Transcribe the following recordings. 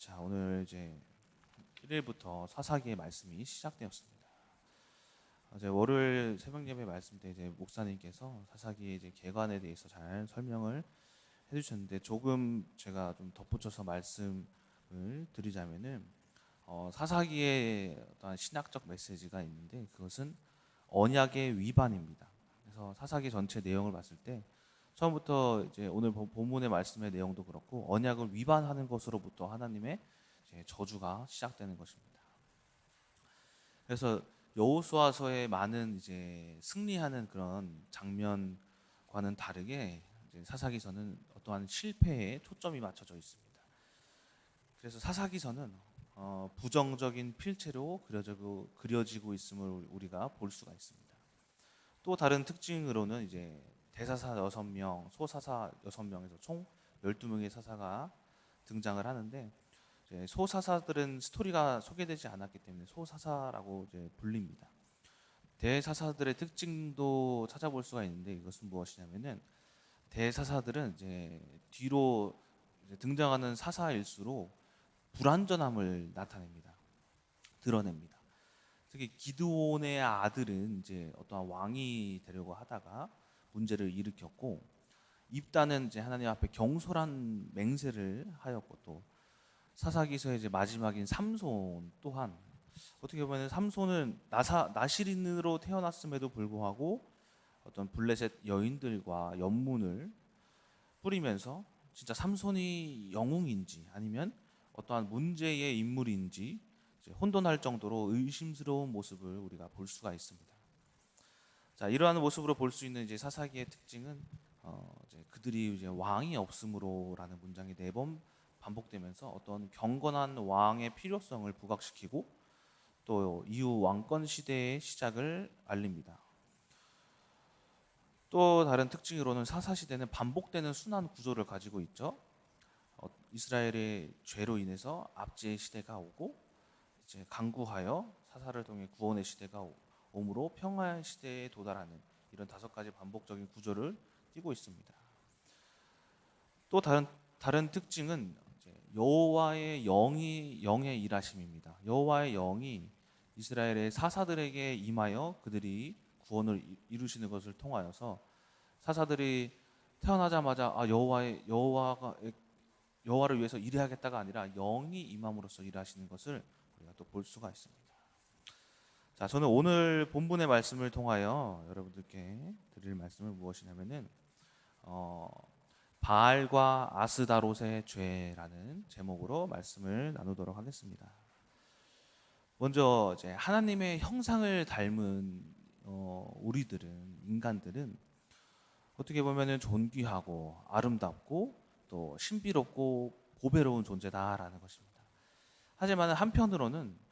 자, 오늘 이제 1일부터 사사기의 말씀이 시작되었습니다. 어제 월요일 새벽 예배 말씀 때 이제 목사님께서 사사기의 이제 개관에 대해서 잘 설명을 해주셨는데 조금 제가 좀 덧붙여서 말씀을 드리자면은 사사기의 어떤 신학적 메시지가 있는데 그것은 언약의 위반입니다. 그래서 사사기 전체 내용을 봤을 때 처음부터 이제 오늘 본문의 말씀의 내용도 그렇고 언약을 위반하는 것으로부터 하나님의 이제 저주가 시작되는 것입니다. 그래서 여호수아서의 많은 이제 승리하는 그런 장면과는 다르게 이제 사사기서는 어떠한 실패에 초점이 맞춰져 있습니다. 그래서 사사기서는 부정적인 필체로 그려지고 있음을 우리가 볼 수가 있습니다. 또 다른 특징으로는 이제 대사사 6명, 소사사 6명에서 총 12명의 사사가 등장을 하는데 이제 소사사들은 스토리가 소개되지 않았기 때문에 소사사라고 이제 불립니다. 대사사들의 특징도 찾아볼 수가 있는데 이것은 무엇이냐면은 대사사들은 이제 뒤로 이제 등장하는 사사일수록 불완전함을 나타냅니다. 드러냅니다. 특히 기드온의 아들은 이제 어떠한 왕이 되려고 하다가 문제를 일으켰고 입다는 이제 하나님 앞에 경솔한 맹세를 하였고 또 사사기서의 이제 마지막인 삼손 또한 어떻게 보면 삼손은 나실인으로 태어났음에도 불구하고 어떤 블레셋 여인들과 연문을 뿌리면서 진짜 삼손이 영웅인지 아니면 어떠한 문제의 인물인지 혼돈할 정도로 의심스러운 모습을 우리가 볼 수가 있습니다. 자, 이러한 모습으로 볼 수 있는 이제 사사기의 특징은 이제 그들이 이제 왕이 없음으로라는 문장이 4번 반복되면서 어떤 경건한 왕의 필요성을 부각시키고 또 이후 왕권 시대의 시작을 알립니다. 또 다른 특징으로는 사사 시대는 반복되는 순환 구조를 가지고 있죠. 이스라엘의 죄로 인해서 압제의 시대가 오고 이제 강구하여 사사를 통해 구원의 시대가 오므로 평화의 시대에 도달하는 이런 5가지 반복적인 구조를 띠고 있습니다. 또 다른 특징은 여호와의 영의 일하심입니다. 여호와의 영이 이스라엘의 사사들에게 임하여 그들이 구원을 이루시는 것을 통하여서 사사들이 태어나자마자 여호와를 위해서 일해야겠다가 아니라 영이 임함으로써 일하시는 것을 우리가 또 볼 수가 있습니다. 자, 저는 오늘 본문의 말씀을 통하여 여러분들께 드릴 말씀은 무엇이냐면은 바알과 아스다롯의 죄라는 제목으로 말씀을 나누도록 하겠습니다. 먼저 이제 하나님의 형상을 닮은 우리들은 인간들은 어떻게 보면은 존귀하고 아름답고 또 신비롭고 보배로운 존재다라는 것입니다. 하지만 한편으로는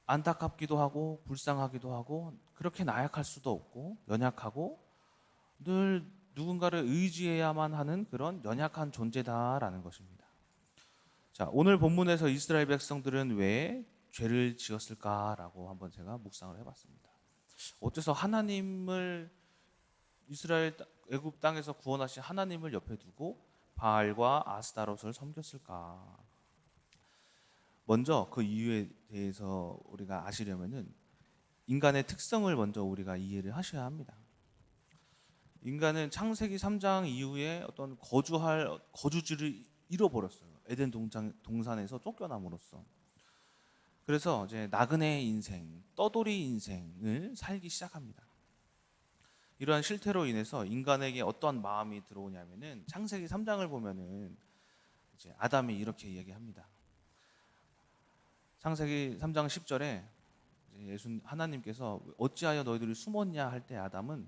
안타깝기도 하고 불쌍하기도 하고 그렇게 나약할 수도 없고 연약하고 늘 누군가를 의지해야만 하는 그런 연약한 존재다라는 것입니다. 자, 오늘 본문에서 이스라엘 백성들은 왜 죄를 지었을까라고 한번 제가 묵상을 해봤습니다. 어째서 하나님을 이스라엘 애굽 땅에서 구원하신 하나님을 옆에 두고 바알과 아스다롯을 섬겼을까? 먼저 그 이유에 대해서 우리가 아시려면은 인간의 특성을 먼저 우리가 이해를 하셔야 합니다. 인간은 창세기 3장 이후에 어떤 거주지를 잃어버렸어요. 에덴 동산에서 쫓겨남으로써. 그래서 이제 나그네 인생, 떠돌이 인생을 살기 시작합니다. 이러한 실태로 인해서 인간에게 어떠한 마음이 들어오냐면은 창세기 3장을 보면은 이제 아담이 이렇게 이야기합니다. 창세기 3장 10절에 하나님께서 어찌하여 너희들이 숨었냐 할 때 아담은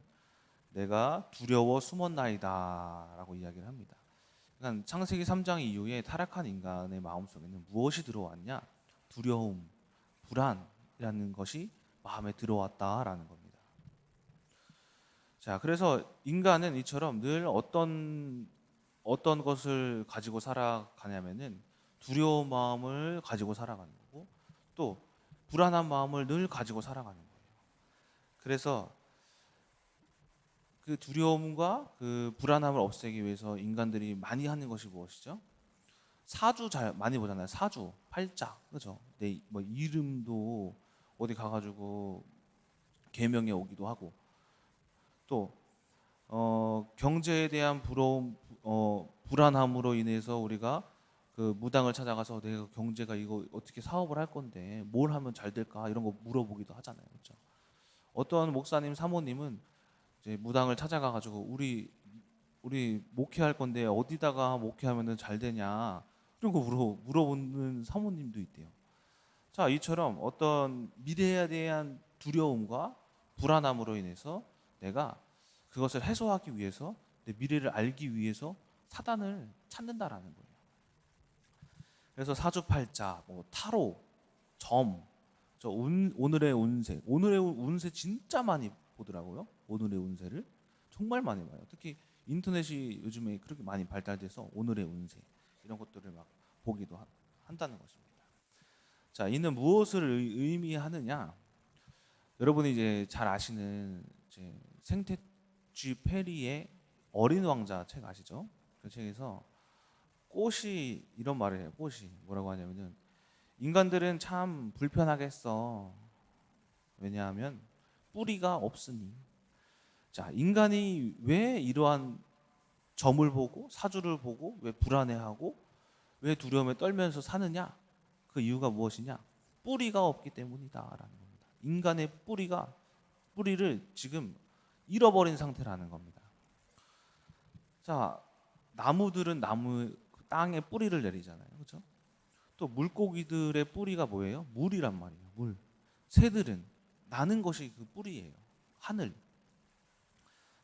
내가 두려워 숨었나이다 라고 이야기를 합니다. 그러니까 창세기 3장 이후에 타락한 인간의 마음속에는 무엇이 들어왔냐? 두려움, 불안이라는 것이 마음에 들어왔다라는 겁니다. 자, 그래서 인간은 이처럼 늘 어떤 것을 가지고 살아가냐면은 두려운 마음을 가지고 살아가는 거고 또 불안한 마음을 늘 가지고 살아가는 거예요. 그래서 그 두려움과 그 불안함을 없애기 위해서 인간들이 많이 하는 것이 무엇이죠? 사주 잘 많이 보잖아요. 사주, 팔자, 그죠? 내 뭐 이름도 어디 가가지고 계명에 오기도 하고, 또 경제에 대한 부러움, 불안함으로 인해서 우리가 그 무당을 찾아가서 내가 경제가 이거 어떻게 사업을 할 건데 뭘 하면 잘 될까 이런 거 물어보기도 하잖아요. 그렇죠? 어떤 목사님, 사모님은 이제 무당을 찾아가가지고 우리 목회할 건데 어디다가 목회하면 잘 되냐 이런 거 물어보는 사모님도 있대요. 자, 이처럼 어떤 미래에 대한 두려움과 불안함으로 인해서 내가 그것을 해소하기 위해서 내 미래를 알기 위해서 사단을 찾는다라는 거예요. 그래서 사주팔자, 뭐 타로, 점, 오늘의 운세 진짜 많이 보더라고요. 오늘의 운세를 정말 많이 봐요. 특히 인터넷이 요즘에 그렇게 많이 발달돼서 오늘의 운세 이런 것들을 막 보기도 한다는 것입니다. 자, 이는 무엇을 의미하느냐? 여러분이 이제 잘 아시는 이제 생태쥐 페리의 어린 왕자 책 아시죠? 그 책에서 꽃이 이런 말을 해요. 꽃이 뭐라고 하냐면은 인간들은 참 불편하겠어. 왜냐하면 뿌리가 없으니. 자, 인간이 왜 이러한 점을 보고 사주를 보고 왜 불안해하고 왜 두려움에 떨면서 사느냐? 그 이유가 무엇이냐? 뿌리가 없기 때문이다라는 겁니다. 인간의 뿌리를 지금 잃어버린 상태라는 겁니다. 자, 나무들은 땅에 뿌리를 내리잖아요. 그렇죠? 또 물고기들의 뿌리가 뭐예요? 물이란 말이에요. 물. 새들은 나는 것이 그 뿌리예요. 하늘.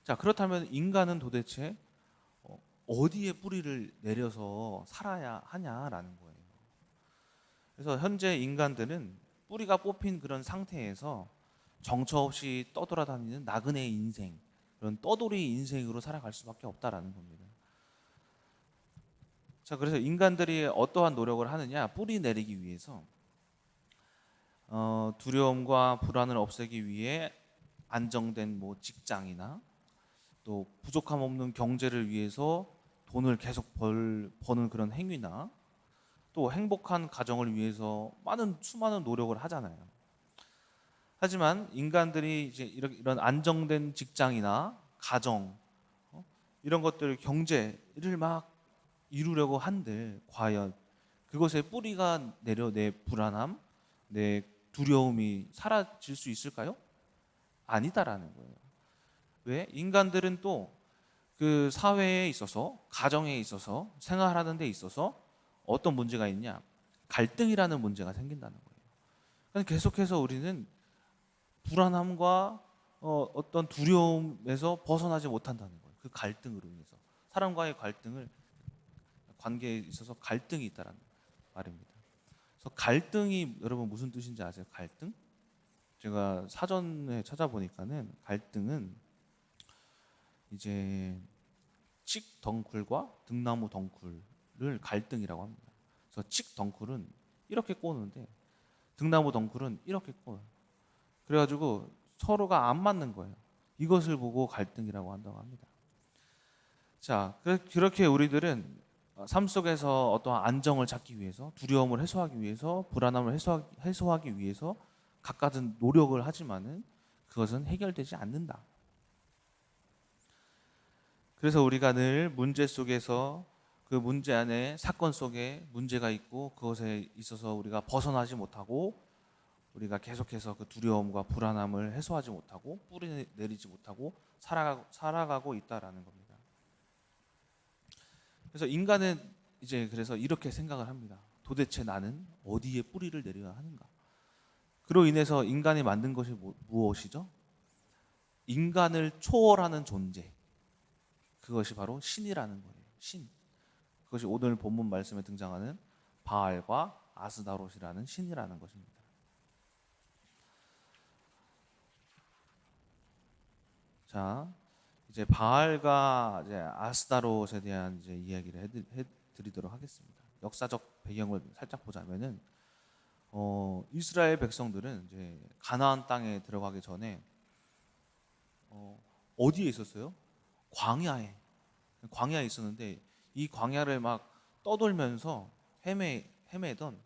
자, 그렇다면 인간은 도대체 어디에 뿌리를 내려서 살아야 하냐라는 거예요. 그래서 현재 인간들은 뿌리가 뽑힌 그런 상태에서 정처 없이 떠돌아다니는 나그네 인생, 그런 떠돌이 인생으로 살아갈 수밖에 없다라는 겁니다. 자, 그래서 인간들이 어떠한 노력을 하느냐? 뿌리 내리기 위해서 두려움과 불안을 없애기 위해 안정된 뭐 직장이나 또 부족함 없는 경제를 위해서 돈을 계속 버는 그런 행위나 또 행복한 가정을 위해서 수많은 노력을 하잖아요. 하지만 인간들이 이제 이런 안정된 직장이나 가정, 이런 것들 경제를 막 이루려고 한들 과연 그것에 뿌리가 내려 내 불안함, 내 두려움이 사라질 수 있을까요? 아니다라는 거예요. 왜? 인간들은 또 그 사회에 있어서, 가정에 있어서, 생활하는 데 있어서 어떤 문제가 있냐? 갈등이라는 문제가 생긴다는 거예요. 그러니까 계속해서 우리는 불안함과 어떤 두려움에서 벗어나지 못한다는 거예요. 그 갈등으로 인해서. 사람과의 관계에 있어서 갈등이 있다는 말입니다. 그래서 갈등이 여러분 무슨 뜻인지 아세요? 갈등? 제가 사전에 찾아보니까는 갈등은 이제 칡 덩쿨과 등나무 덩쿨을 갈등이라고 합니다. 그래서 칡 덩쿨은 이렇게 꼬는데 등나무 덩쿨은 이렇게 꼬요. 그래가지고 서로가 안 맞는 거예요. 이것을 보고 갈등이라고 한다고 합니다. 자, 그렇게 우리들은 삶 속에서 어떠한 안정을 찾기 위해서, 두려움을 해소하기 위해서, 불안함을 해소하기 위해서 갖가지 노력을 하지만은 그것은 해결되지 않는다. 그래서 우리가 늘 문제 속에서 그 문제 안에 사건 속에 문제가 있고 그것에 있어서 우리가 벗어나지 못하고 우리가 계속해서 그 두려움과 불안함을 해소하지 못하고 뿌리 내리지 못하고 살아가고 있다라는 겁니다. 그래서 인간은 이제 그래서 이렇게 생각을 합니다. 도대체 나는 어디에 뿌리를 내려야 하는가? 그로 인해서 인간이 만든 것이 무엇이죠? 인간을 초월하는 존재. 그것이 바로 신이라는 거예요. 신. 그것이 오늘 본문 말씀에 등장하는 바알과 아스다롯이라는 신이라는 것입니다. 자, 이제 바알과 이제 아스다롯에 대한 이제 이야기를 해드리도록 하겠습니다. 역사적 배경을 살짝 보자면은 이스라엘 백성들은 이제 가나안 땅에 들어가기 전에 어디에 있었어요? 광야에 있었는데 이 광야를 막 떠돌면서 헤매던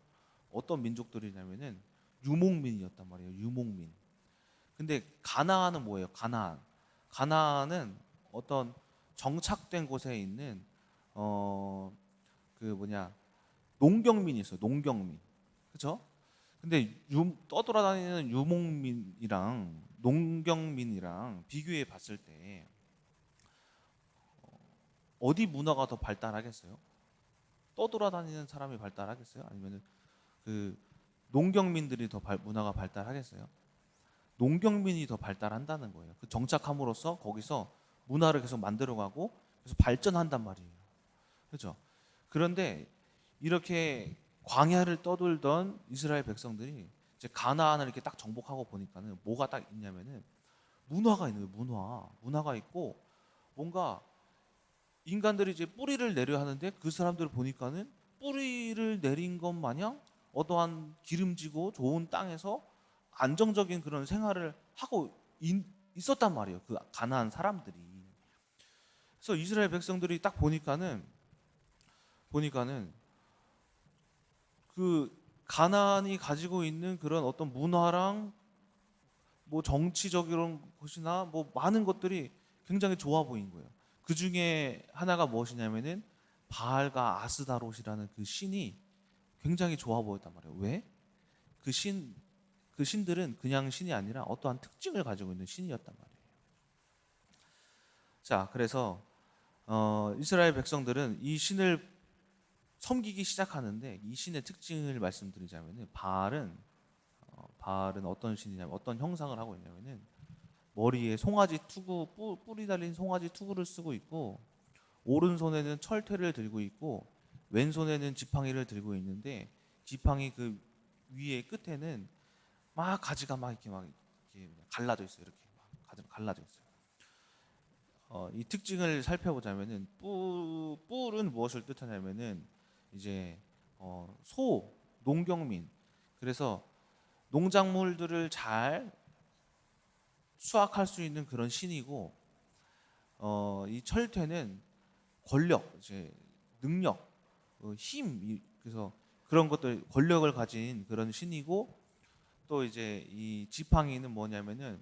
어떤 민족들이냐면은 유목민이었단 말이에요. 유목민. 근데 가나안은 뭐예요? 가나안은 어떤 정착된 곳에 있는 어 그 뭐냐 농경민이 있어요. 농경민. 그렇죠? 근데 떠돌아다니는 유목민이랑 농경민이랑 비교해 봤을 때 어디 문화가 더 발달하겠어요? 떠돌아다니는 사람이 발달하겠어요? 아니면 그 농경민들이 더 문화가 발달하겠어요? 농경민이 더 발달한다는 거예요. 그 정착함으로써 거기서 문화를 계속 만들어가고 계속 발전한단 말이에요. 그렇죠? 그런데 이렇게 광야를 떠돌던 이스라엘 백성들이 이제 가나안을 이렇게 딱 정복하고 보니까는 뭐가 딱 있냐면은 문화가 있는 거예요. 문화가 있고 뭔가 인간들이 이제 뿌리를 내려 하는데 그 사람들을 보니까는 뿌리를 내린 것 마냥 어떠한 기름지고 좋은 땅에서 안정적인 그런 생활을 하고 있었단 말이에요. 그 가나안 사람들이. 그래서 이스라엘 백성들이 딱 보니까는 그 가나안이 가지고 있는 그런 어떤 문화랑 뭐 정치적인 것이나 뭐 많은 것들이 굉장히 좋아 보인 거예요. 그 중에 하나가 무엇이냐면은 바알과 아스다롯이라는 그 신이 굉장히 좋아 보였단 말이에요. 왜? 그 신, 그 신들은 그냥 신이 아니라 어떠한 특징을 가지고 있는 신이었단 말이에요. 자, 그래서 이스라엘 백성들은 이 신을 섬기기 시작하는데 이 신의 특징을 말씀드리자면은 바알은 어떤 신이냐면 어떤 형상을 하고 있냐면은 머리에 송아지 투구 뿔이 달린 송아지 투구를 쓰고 있고 오른손에는 철퇴를 들고 있고 왼손에는 지팡이를 들고 있는데 지팡이 그 위에 끝에는 막 가지가 막 이렇게 갈라져 있어요. 이렇게 막 갈라져 있어요. 이 특징을 살펴보자면은 뿔은 무엇을 뜻하냐면은 이제 농경민. 그래서 농작물들을 잘 수확할 수 있는 그런 신이고 이 철퇴는 권력, 이제 능력, 그래서 그런 것들 권력을 가진 그런 신이고 또 이제 이 지팡이는 뭐냐면은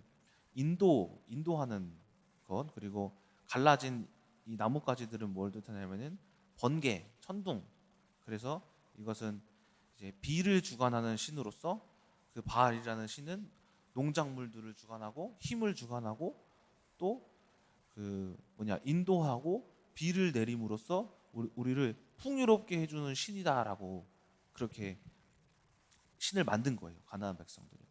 인도하는 것 그리고 갈라진 이 나뭇가지들은 뭘 뜻하냐면은 번개, 천둥. 그래서 이것은 이제 비를 주관하는 신으로서 그 바알이라는 신은 농작물들을 주관하고 힘을 주관하고 또 그 인도하고 비를 내림으로써 우리를 풍요롭게 해주는 신이다라고 그렇게 신을 만든 거예요. 가나안 백성들이.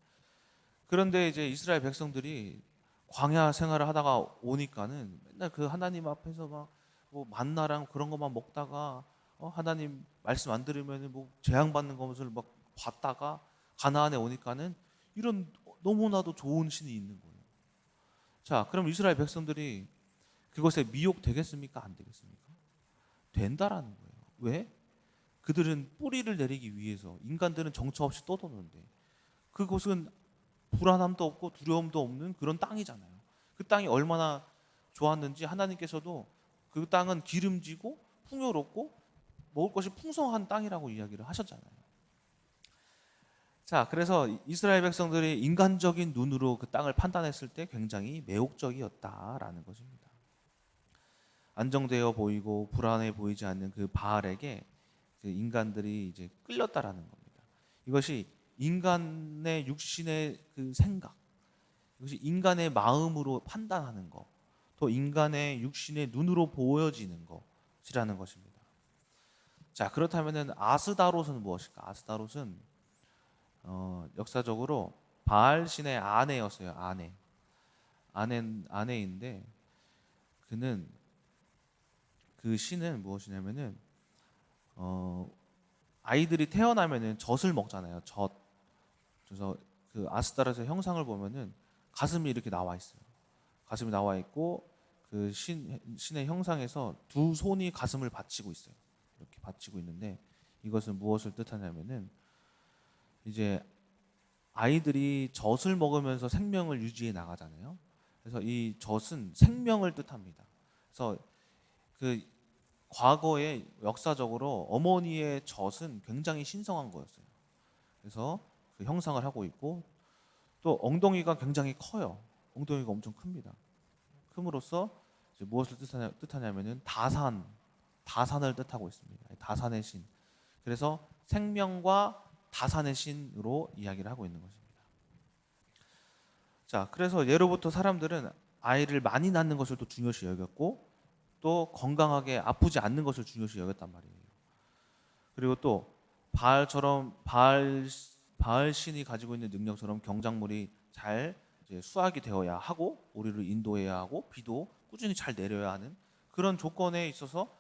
그런데 이제 이스라엘 백성들이 광야 생활을 하다가 오니까는 맨날 그 하나님 앞에서 막 뭐 만나랑 그런 것만 먹다가 하나님 말씀 안 들으면 뭐 재앙 받는 것을 막 봤다가 가나안에 오니까는 이런 너무나도 좋은 신이 있는 거예요. 자, 그럼 이스라엘 백성들이 그것에 미혹되겠습니까? 안 되겠습니까? 된다라는 거예요. 왜? 그들은 뿌리를 내리기 위해서 인간들은 정처 없이 떠도는데 그곳은 불안함도 없고 두려움도 없는 그런 땅이잖아요. 그 땅이 얼마나 좋았는지 하나님께서도 그 땅은 기름지고 풍요롭고 먹을 것이 풍성한 땅이라고 이야기를 하셨잖아요. 자, 그래서 이스라엘 백성들이 인간적인 눈으로 그 땅을 판단했을 때 굉장히 매혹적이었다라는 것입니다. 안정되어 보이고 불안해 보이지 않는 그 바알에게 그 인간들이 이제 끌렸다라는 겁니다. 이것이 인간의 육신의 그 생각, 이것이 인간의 마음으로 판단하는 것, 또 인간의 육신의 눈으로 보여지는 것이라는 것입니다. 자, 그렇다면은 아스다롯은 무엇일까? 아스다롯은 역사적으로 바알 신의 아내였어요. 아내인데 그는 그 신은 무엇이냐면은 아이들이 태어나면은 젖을 먹잖아요. 젖. 그래서 그 아스타롯의 형상을 보면은 가슴이 이렇게 나와 있어요. 가슴이 나와 있고 그 신의 형상에서 두 손이 가슴을 받치고 있어요. 이렇게 받치고 있는데 이것은 무엇을 뜻하냐면은 이제 아이들이 젖을 먹으면서 생명을 유지해 나가잖아요. 그래서 이 젖은 생명을 뜻합니다. 그래서 그 과거에 역사적으로 어머니의 젖은 굉장히 신성한 거였어요. 그래서 그 형상을 하고 있고, 또 엉덩이가 굉장히 커요. 엉덩이가 엄청 큽니다. 큼으로써 이제 무엇을 뜻하냐면은 다산을 뜻하고 있습니다. 다산의 신. 그래서 생명과 다산의 신으로 이야기를 하고 있는 것입니다. 자, 그래서 예로부터 사람들은 아이를 많이 낳는 것을 또 중요시 여겼고, 또 건강하게 아프지 않는 것을 중요시 여겼단 말이에요. 그리고 또 바알처럼 바알 신이 가지고 있는 능력처럼 경작물이 잘 이제 수확이 되어야 하고, 우리를 인도해야 하고, 비도 꾸준히 잘 내려야 하는 그런 조건에 있어서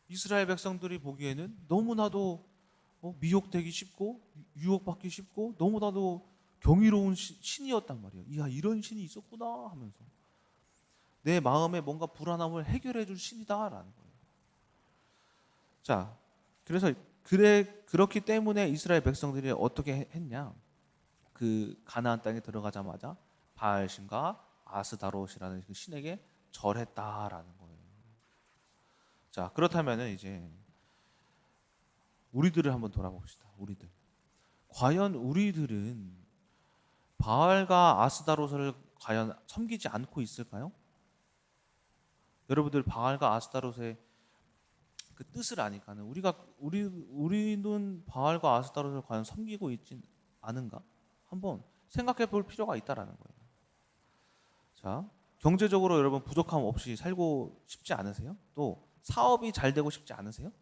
이스라엘 백성들이 보기에는 너무나도 미혹되기 쉽고 유혹받기 쉽고 너무나도 경이로운 신이었단 말이에요. 이야, 이런 신이 있었구나 하면서 내 마음에 뭔가 불안함을 해결해 줄 신이다라는 거예요. 자, 그래서 그렇기 때문에 이스라엘 백성들이 어떻게 했냐? 그 가나안 땅에 들어가자마자 바알신과 아스다롯이라는 그 신에게 절했다라는 거예요. 자, 그렇다면은 이제 우리들을 한번 돌아봅시다. 우리들. 과연 우리들은 바알과 아스다롯을 과연 섬기지 않고 있을까요? 여러분들 바알과 아스타롯의 그 뜻을 아니까는 우리는 바알과 아스타롯을 과연 섬기고 있진 않은가? 한번 생각해 볼 필요가 있다라는 거예요. 자, 경제적으로 여러분 부족함 없이 살고 싶지 않으세요? 또 사업이 잘 되고 싶지 않으세요?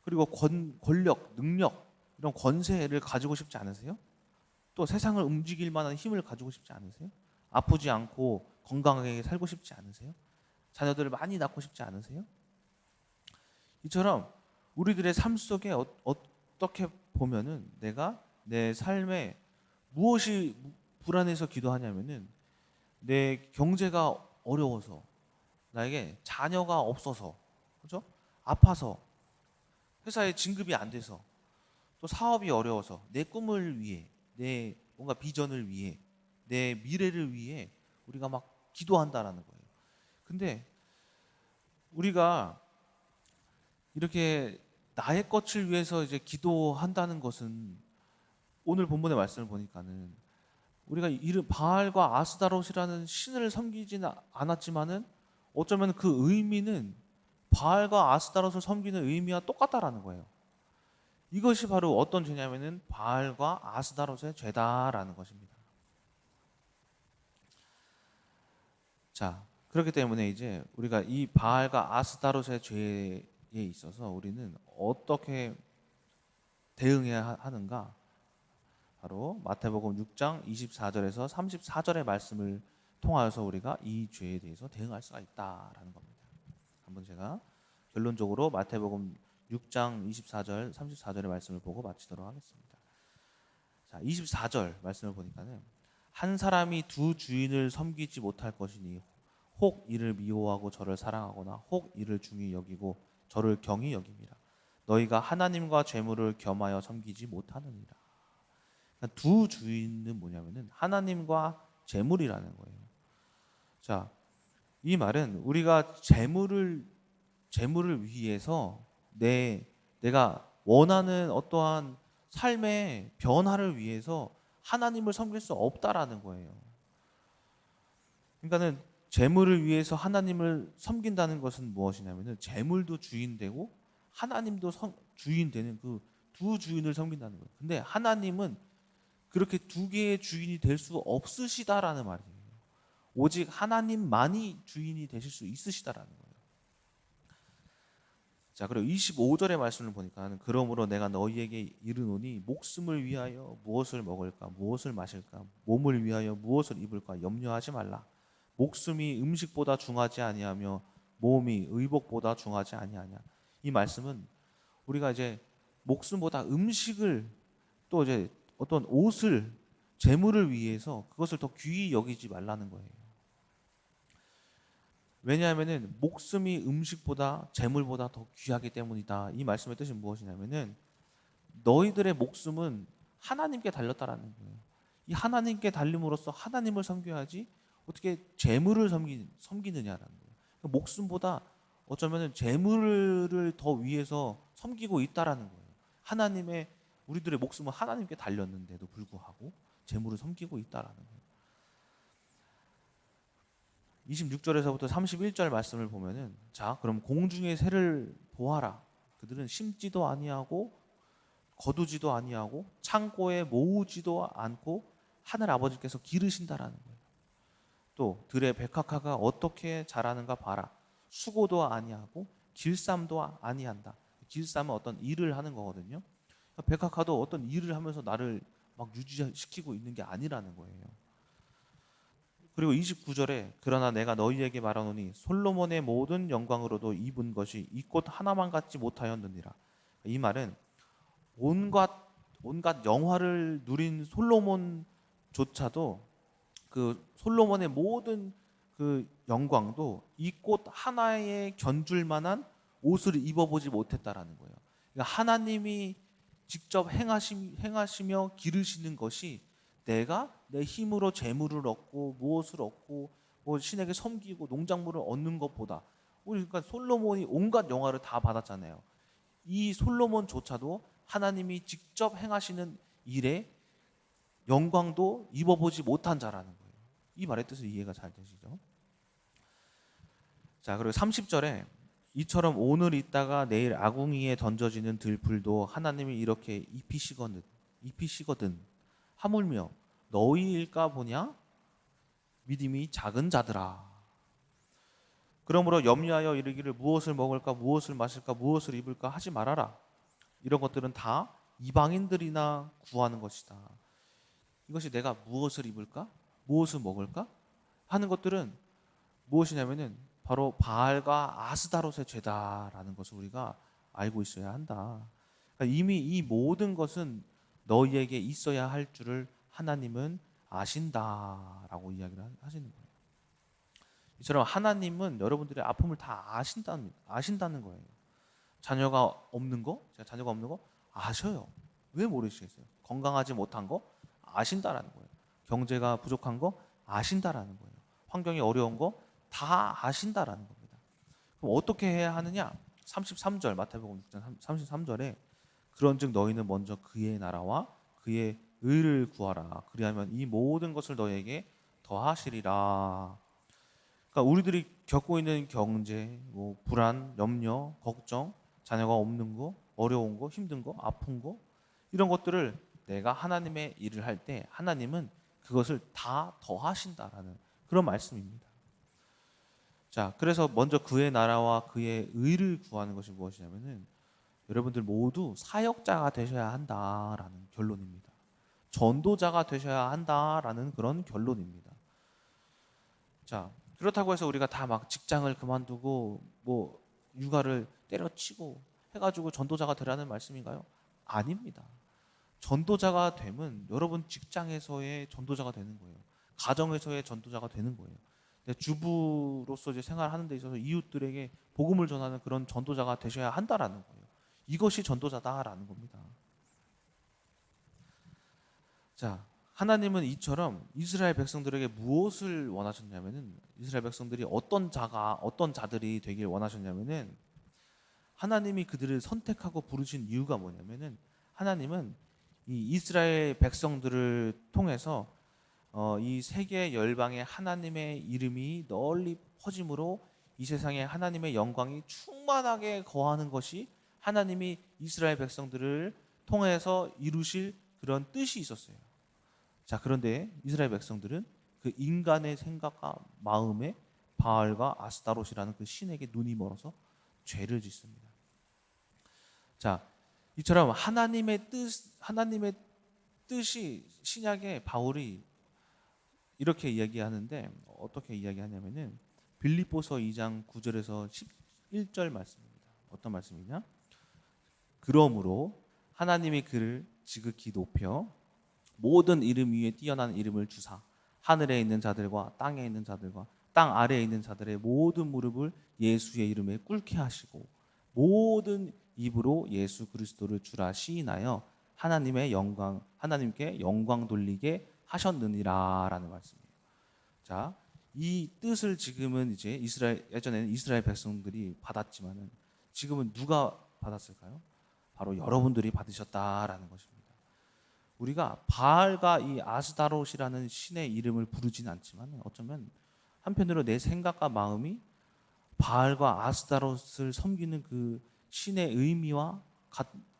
그리고 권력, 능력, 이런 권세를 가지고 싶지 않으세요? 또 세상을 움직일 만한 힘을 가지고 싶지 않으세요? 아프지 않고 건강하게 살고 싶지 않으세요? 자녀들을 많이 낳고 싶지 않으세요? 이처럼 우리들의 삶 속에 어떻게 보면은 내가 내 삶에 무엇이 불안해서 기도하냐면은 내 경제가 어려워서, 나에게 자녀가 없어서, 그죠? 아파서, 회사에 진급이 안 돼서, 또 사업이 어려워서, 내 꿈을 위해, 내 뭔가 비전을 위해, 내 미래를 위해 우리가 막 기도한다라는 거예요. 근데 우리가 이렇게 나의 것을 위해서 이제 기도한다는 것은, 오늘 본문의 말씀을 보니까는 우리가 이름 바알과 아스다롯이라는 신을 섬기지는 않았지만은 어쩌면 그 의미는 바알과 아스다롯을 섬기는 의미와 똑같다라는 거예요. 이것이 바로 어떤 죄냐면은 바알과 아스다롯의 죄다라는 것입니다. 자, 그렇기 때문에 이제 우리가 이 바알과 아스타롯의 죄에 있어서 우리는 어떻게 대응해야 하는가? 바로 마태복음 6장 24절에서 34절의 말씀을 통하여서 우리가 이 죄에 대해서 대응할 수가 있다라는 겁니다. 한번 제가 결론적으로 마태복음 6장 24절, 34절의 말씀을 보고 마치도록 하겠습니다. 자, 24절 말씀을 보니까는 한 사람이 두 주인을 섬기지 못할 것이니 혹 이를 미워하고 저를 사랑하거나 혹 이를 중히 여기고 저를 경히 여김이라. 너희가 하나님과 재물을 겸하여 섬기지 못하느니라. 그러니까 두 주인은 뭐냐면은 하나님과 재물이라는 거예요. 자, 이 말은 우리가 재물을 위해서 내가 원하는 어떠한 삶의 변화를 위해서 하나님을 섬길 수 없다라는 거예요. 그러니까는 재물을 위해서 하나님을 섬긴다는 것은 무엇이냐면은 재물도 주인되고 하나님도 주인되는 그 두 주인을 섬긴다는 거예요. 근데 하나님은 그렇게 두 개의 주인이 될 수 없으시다라는 말이에요. 오직 하나님만이 주인이 되실 수 있으시다라는 거예요. 자, 그리고 25절의 말씀을 보니까 그러므로 내가 너희에게 이르노니 목숨을 위하여 무엇을 먹을까 무엇을 마실까 몸을 위하여 무엇을 입을까 염려하지 말라. 목숨이 음식보다 중하지 아니하며 몸이 의복보다 중하지 아니하냐. 이 말씀은 우리가 이제 목숨보다 음식을, 또 이제 어떤 옷을, 재물을 위해서 그것을 더 귀히 여기지 말라는 거예요. 왜냐하면은 목숨이 음식보다 재물보다 더 귀하기 때문이다. 이 말씀의 뜻이 무엇이냐면은 너희들의 목숨은 하나님께 달렸다라는 거예요. 이 하나님께 달림으로써 하나님을 섬겨야지 어떻게 재물을 섬기느냐라는 거예요. 목숨보다 어쩌면은 재물을 더 위해서 섬기고 있다라는 거예요. 하나님의 우리들의 목숨은 하나님께 달렸는데도 불구하고 재물을 섬기고 있다라는 거예요. 26절에서부터 31절 말씀을 보면은 자, 그럼 공중의 새를 보아라. 그들은 심지도 아니하고 거두지도 아니하고 창고에 모으지도 않고 하늘 아버지께서 기르신다라는 거예요. 또 들의 백합화가 어떻게 자라는가 봐라. 수고도 아니하고 길쌈도 아니한다. 길쌈은 어떤 일을 하는 거거든요. 백합화도 어떤 일을 하면서 나를 막 유지시키고 있는 게 아니라는 거예요. 그리고 29절에 그러나 내가 너희에게 말하노니 솔로몬의 모든 영광으로도 입은 것이 이 꽃 하나만 갖지 못하였느니라. 이 말은 온갖 영화를 누린 솔로몬조차도 그 솔로몬의 모든 그 영광도 이 꽃 하나에 견줄 만한 옷을 입어보지 못했다라는 거예요. 그러니까 하나님이 직접 행하시며 기르시는 것이 내가 내 힘으로 재물을 얻고 무엇을 얻고 뭐 신에게 섬기고 농작물을 얻는 것보다, 그러니까 솔로몬이 온갖 영화를 다 받았잖아요. 이 솔로몬조차도 하나님이 직접 행하시는 일에 영광도 입어보지 못한 자라는 거예요. 이 말의 뜻을 이해가 잘 되시죠? 자, 그리고 30절에 이처럼 오늘 있다가 내일 아궁이에 던져지는 들풀도 하나님이 이렇게 입히시거든 하물며 너희일까 보냐? 믿음이 작은 자들아. 그러므로 염려하여 이르기를 무엇을 먹을까 무엇을 마실까 무엇을 입을까 하지 말아라. 이런 것들은 다 이방인들이나 구하는 것이다. 이것이 내가 무엇을 입을까 무엇을 먹을까 하는 것들은 무엇이냐면은 바로 바알과 아스다롯의 죄다라는 것을 우리가 알고 있어야 한다. 그러니까 이미 이 모든 것은 너희에게 있어야 할 줄을 하나님은 아신다라고 이야기를 하시는 거예요. 이처럼 하나님은 여러분들의 아픔을 다 아신다는 거예요. 자녀가 없는 거, 제가 자녀가 없는 거 아셔요. 왜 모르시겠어요? 건강하지 못한 거 아신다라는 거예요. 경제가 부족한 거 아신다라는 거예요. 환경이 어려운 거 다 아신다라는 겁니다. 그럼 어떻게 해야 하느냐? 33절 마태복음 6장 33절에 그런즉 너희는 먼저 그의 나라와 그의 의를 구하라. 그리하면 이 모든 것을 너희에게 더하시리라. 그러니까 우리들이 겪고 있는 경제, 뭐 불안, 염려, 걱정, 자녀가 없는 거, 어려운 거, 힘든 거, 아픈 거 이런 것들을 내가 하나님의 일을 할 때 하나님은 그것을 다 더하신다라는 그런 말씀입니다. 자, 그래서 먼저 그의 나라와 그의 의를 구하는 것이 무엇이냐면은 여러분들 모두 사역자가 되셔야 한다라는 결론입니다. 전도자가 되셔야 한다라는 그런 결론입니다. 자, 그렇다고 해서 우리가 다 막 직장을 그만두고 뭐 육아를 때려치고 해가지고 전도자가 되라는 말씀인가요? 아닙니다. 전도자가 되면 여러분 직장에서의 전도자가 되는 거예요. 가정에서의 전도자가 되는 거예요. 주부로서 이제 생활하는 데 있어서 이웃들에게 복음을 전하는 그런 전도자가 되셔야 한다라는 거예요. 이것이 전도자다라는 겁니다. 자, 하나님은 이처럼 이스라엘 백성들에게 무엇을 원하셨냐면은 이스라엘 백성들이 어떤 자들이 되길 원하셨냐면은 하나님이 그들을 선택하고 부르신 이유가 뭐냐면은 하나님은 이 이스라엘 백성들을 통해서 이 세계 열방의 하나님의 이름이 널리 퍼짐으로 이 세상에 하나님의 영광이 충만하게 거하는 것이 하나님이 이스라엘 백성들을 통해서 이루실 그런 뜻이 있었어요. 자, 그런데 이스라엘 백성들은 그 인간의 생각과 마음에 바알과 아스타롯이라는 그 신에게 눈이 멀어서 죄를 짓습니다. 자, 이처럼 하나님의 뜻이 신약의 바울이 이렇게 이야기하는데 어떻게 이야기하냐면은 빌립보서 2장 9절에서 11절 말씀입니다. 어떤 말씀이냐? 그러므로 하나님이 그를 지극히 높여 모든 이름 위에 뛰어난 이름을 주사 하늘에 있는 자들과 땅에 있는 자들과 땅 아래에 있는 자들의 모든 무릎을 예수의 이름에 꿇게 하시고 모든 입으로 예수 그리스도를 주라 시인하여 하나님께 영광 돌리게 하셨느니라라는 말씀이에요. 자, 이 뜻을 지금은 이제 예전에는 이스라엘 백성들이 받았지만은 지금은 누가 받았을까요? 바로 여러분들이 받으셨다라는 것입니다. 우리가 바알과 이 아스다롯이라는 신의 이름을 부르지는 않지만 어쩌면 한편으로 내 생각과 마음이 바알과 아스다롯을 섬기는 그 신의 의미와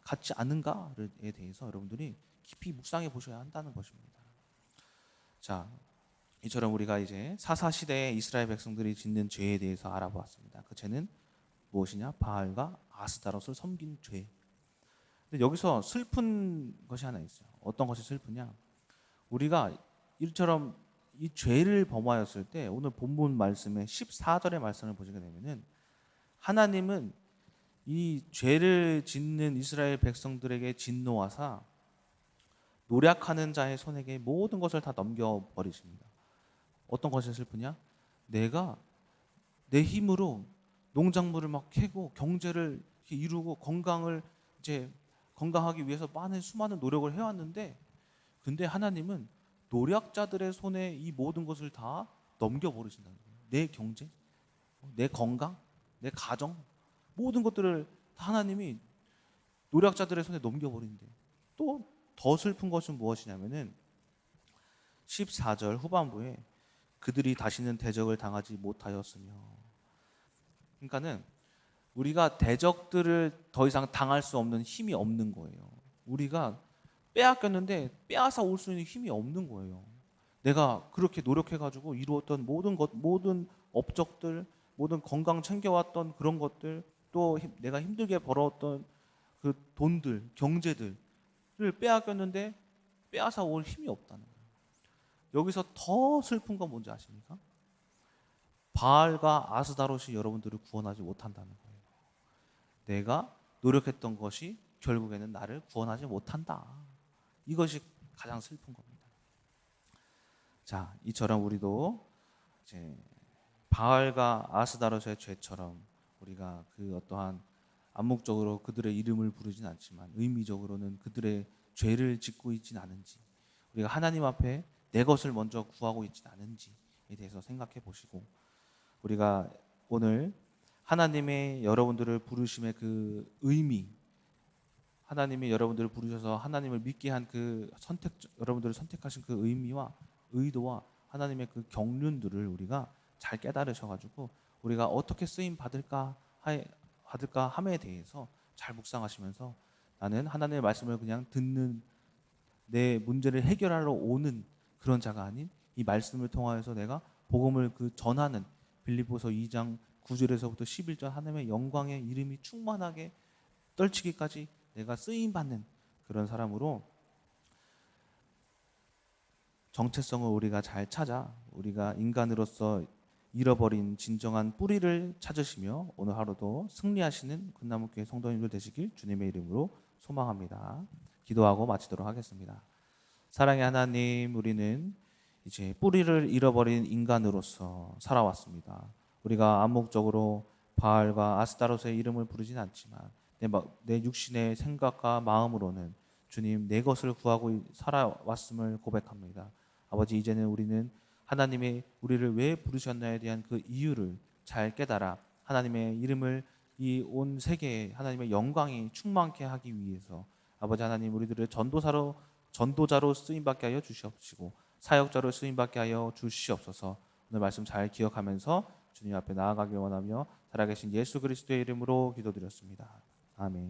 같지 않은가에 대해서 여러분들이 깊이 묵상해 보셔야 한다는 것입니다. 자, 이처럼 우리가 이제 사사 시대에 이스라엘 백성들이 짓는 죄에 대해서 알아보았습니다. 그 죄는 무엇이냐? 바알과 아스다롯을 섬긴 죄. 근데 여기서 슬픈 것이 하나 있어요. 어떤 것이 슬프냐? 우리가 이처럼 이 죄를 범하였을 때 오늘 본문 말씀의 14절의 말씀을 보시게 되면은 하나님은 이 죄를 짓는 이스라엘 백성들에게 진노하사 노력하는 자의 손에게 모든 것을 다 넘겨버리십니다. 어떤 것이 슬프냐? 내가 내 힘으로 농작물을 막 캐고 경제를 이루고 건강하기 위해서 수많은 노력을 해왔는데, 근데 하나님은 노력자들의 손에 이 모든 것을 다 넘겨버리신다는 거예요. 내 경제, 내 건강, 내 가정, 모든 것들을 하나님이 노력자들의 손에 넘겨버리는데, 또 더 슬픈 것은 무엇이냐면은 14절 후반부에 그들이 다시는 대적을 당하지 못하였으며, 그러니까는 우리가 대적들을 더 이상 당할 수 없는 힘이 없는 거예요. 우리가 빼앗겼는데 빼앗아 올 수 있는 힘이 없는 거예요. 내가 그렇게 노력해가지고 이루었던 모든 업적들, 모든 건강 챙겨왔던 그런 것들, 또 내가 힘들게 벌어왔던 그 돈들, 경제들을 빼앗겼는데 빼앗아 올 힘이 없다는 거예요. 여기서 더 슬픈 건 뭔지 아십니까? 바알과 아스다롯이 여러분들을 구원하지 못한다는 거예요. 내가 노력했던 것이 결국에는 나를 구원하지 못한다. 이것이 가장 슬픈 겁니다. 자, 이처럼 우리도 이제 바알과 아스다롯의 죄처럼 우리가 그 어떠한 암묵적으로 그들의 이름을 부르진 않지만 의미적으로는 그들의 죄를 짓고 있진 않은지, 우리가 하나님 앞에 내 것을 먼저 구하고 있진 않은지에 대해서 생각해 보시고, 우리가 오늘 하나님의 여러분들을 부르심의 그 의미, 하나님이 여러분들을 부르셔서 하나님을 믿게 한 그 여러분들을 선택하신 그 의미와 의도와 하나님의 그 경륜들을 우리가 잘 깨달으셔가지고 우리가 어떻게 쓰임 받을까 함에 대해서 잘 묵상하시면서, 나는 하나님의 말씀을 그냥 듣는, 내 문제를 해결하러 오는 그런 자가 아닌 이 말씀을 통하여서 내가 복음을 전하는, 빌립보서 2장 9절에서부터 11절 하나님의 영광의 이름이 충만하게 떨치기까지 내가 쓰임 받는 그런 사람으로 정체성을 우리가 잘 찾아 우리가 인간으로서 잃어버린 진정한 뿌리를 찾으시며 오늘 하루도 승리하시는 금나무교회 성도님들 되시길 주님의 이름으로 소망합니다. 기도하고 마치도록 하겠습니다. 사랑의 하나님, 우리는 이제 뿌리를 잃어버린 인간으로서 살아왔습니다. 우리가 암묵적으로 바알과 아스타롯의 이름을 부르진 않지만 내 육신의 생각과 마음으로는 주님 내 것을 구하고 살아왔음을 고백합니다. 아버지, 이제는 우리는 하나님의 우리를 왜 부르셨나에 대한 그 이유를 잘 깨달아 하나님의 이름을 이 온 세계에 하나님의 영광이 충만케 하기 위해서 아버지 하나님, 우리들을 전도자로 쓰임받게 하여 주시옵시고 사역자로 쓰임받게 하여 주시옵소서. 오늘 말씀 잘 기억하면서 주님 앞에 나아가길 원하며 살아계신 예수 그리스도의 이름으로 기도드렸습니다. 아멘.